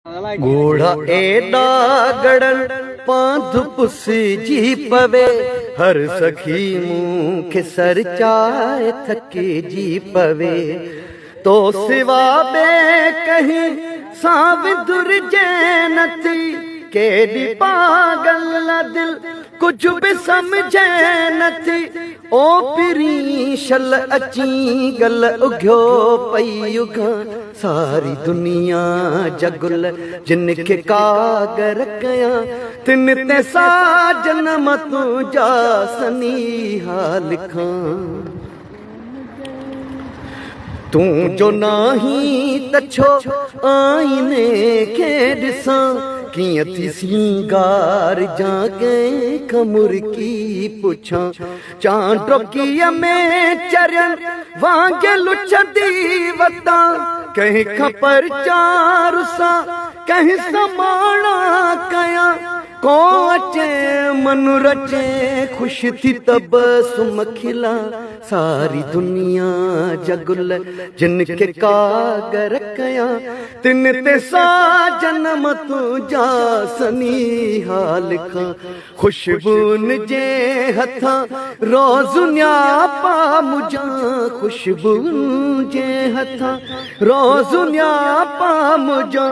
घोड़ा एडा गड़न पांध पुस जी पवे हर सखी मुँह सर चाय थके जी पवे तो सिवा बे कहीं साविदुर जैनती केडी पागल ला दिल कुछ भी समझे नथी ओ पिरी शल अची गल उग्यो पई उगा सारी दुनिया जगुल जिनके कागर कया तिन ते साजन मतू जा सनी हाल खां तू जो नाही तछो आईने के दिसा किया थी सिंगार जाके खमुर की पुछा चांटो किया में चरण वांगे लुचदी वता कहीं खपर चार सा कहीं समाना कया को अचे मनु रचे खुश थी तब सुम खिला सारी दुनिया जगुल जिनके कागर कया तिन ते साजन मतू जा सनी हाल खां खुशबून जे हथा रोज न्यापा मुझा खुशबून जे हथा रोज न्यापा मुझा।